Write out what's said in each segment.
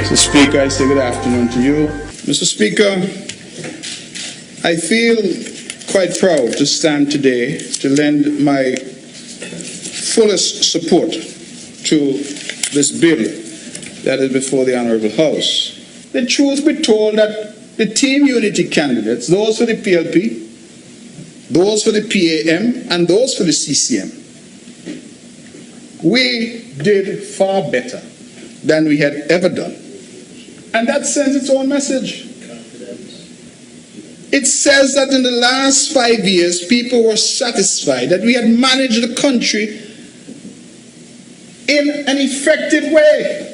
Mr. Speaker, I say good afternoon to you. Mr. Speaker, I feel quite proud to stand today to lend my fullest support to this bill that is before the Honourable House. The truth be told that the Team Unity candidates, those for the PLP, those for the PAM, and those for the CCM, we did far better than we had ever done. And that sends its own message. It says that in the last 5 years, people were satisfied that we had managed the country in an effective way.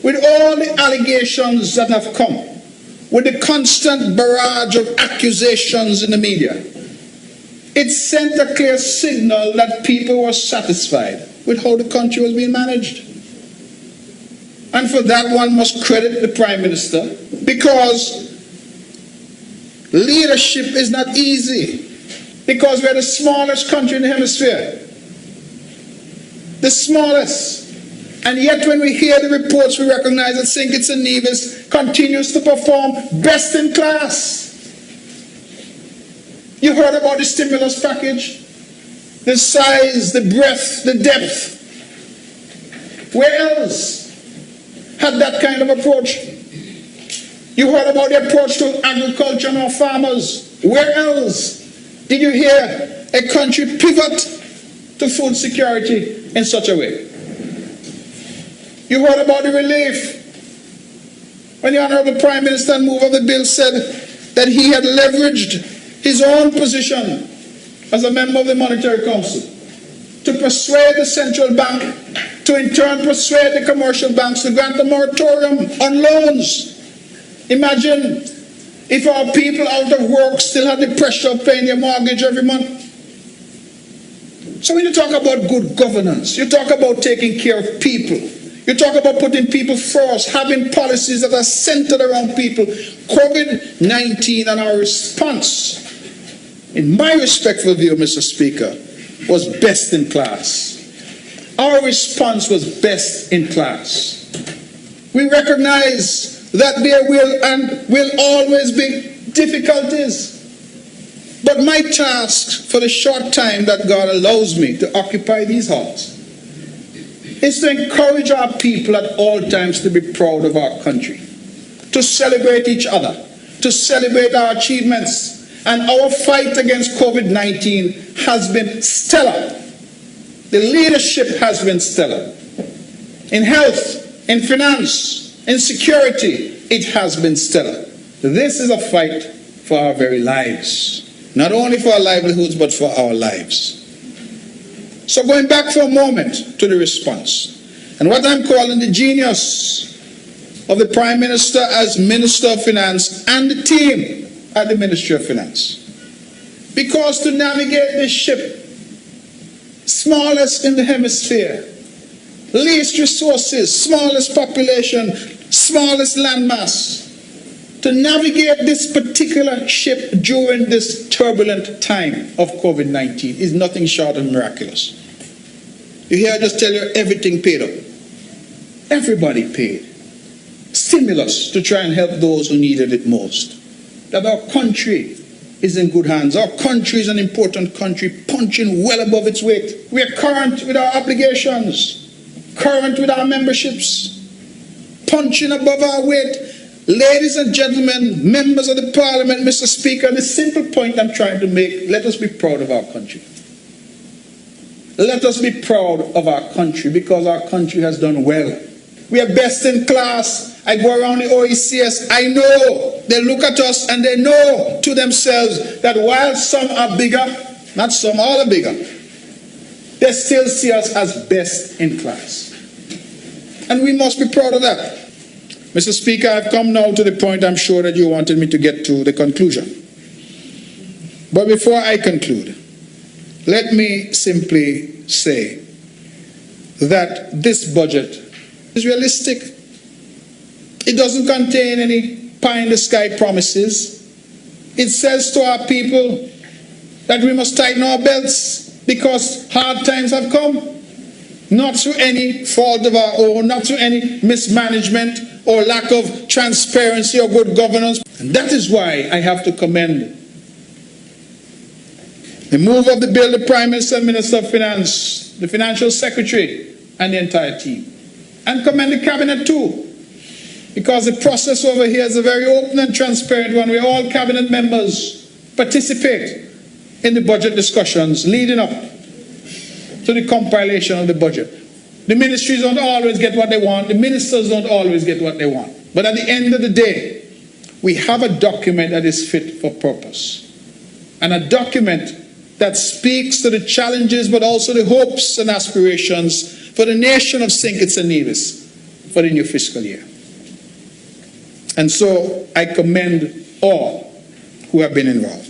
With all the allegations that have come, with the constant barrage of accusations in the media, it sent a clear signal that people were satisfied with how the country was being managed. And for that, one must credit the Prime Minister, because leadership is not easy, because we're the smallest country in the hemisphere. The smallest. And yet when we hear the reports, we recognize that St. Kitts and Nevis continues to perform best in class. You heard about the stimulus package, the size, the breadth, the depth. Where else had that kind of approach? You heard about the approach to agriculture and our farmers. Where else did you hear a country pivot to food security in such a way? You heard about the relief when the Honourable Prime Minister and mover of the bill said that he had leveraged his own position as a member of the Monetary Council to persuade the central bank to in turn persuade the commercial banks to grant a moratorium on loans. Imagine if our people out of work still had the pressure of paying their mortgage every month. So when you talk about good governance, you talk about taking care of people, you talk about putting people first, having policies that are centered around people. COVID-19 and our response, in my respectful view, Mr. Speaker, was best in class. Our response was best in class. We recognize that there will and will always be difficulties. But my task for the short time that God allows me to occupy these halls is to encourage our people at all times to be proud of our country, to celebrate each other, to celebrate our achievements. And our fight against COVID-19 has been stellar. The leadership has been stellar. In health, in finance, in security, it has been stellar. This is a fight for our very lives. Not only for our livelihoods, but for our lives. So going back for a moment to the response, and what I'm calling the genius of the Prime Minister as Minister of Finance and the team at the Ministry of Finance. Because to navigate this ship, smallest in the hemisphere, least resources, smallest population, smallest landmass, to navigate this particular ship during this turbulent time of COVID-19 is nothing short of miraculous. You hear I just tell you everything paid up. Everybody paid. Stimulus to try and help those who needed it most. That our country is in good hands. Our country is an important country, punching well above its weight. We are current with our obligations, current with our memberships, punching above our weight. Ladies and gentlemen, members of the Parliament, Mr. Speaker, the simple point I'm trying to make, let us be proud of our country. Let us be proud of our country, because our country has done well. We are best in class. I go around the OECS, I know, they look at us and they know to themselves that while some are bigger, not some, all are bigger, they still see us as best in class. And we must be proud of that. Mr. Speaker, I've come now to the point I'm sure that you wanted me to get to, the conclusion. But before I conclude, let me simply say that this budget is realistic. It doesn't contain any pie-in-the-sky promises. It says to our people that we must tighten our belts because hard times have come. not through any fault of our own, not through any mismanagement or lack of transparency or good governance. And that is why I have to commend the move of the bill, the Prime Minister and Minister of Finance, the Financial Secretary, and the entire team. And commend the Cabinet too, because the process over here is a very open and transparent one, where all Cabinet members participate in the budget discussions leading up to the compilation of the budget. The ministries don't always get what they want, the ministers don't always get what they want. But at the end of the day, we have a document that is fit for purpose, and a document that speaks to the challenges but also the hopes and aspirations for the nation of St. Kitts and Nevis for the new fiscal year. And so I commend all who have been involved.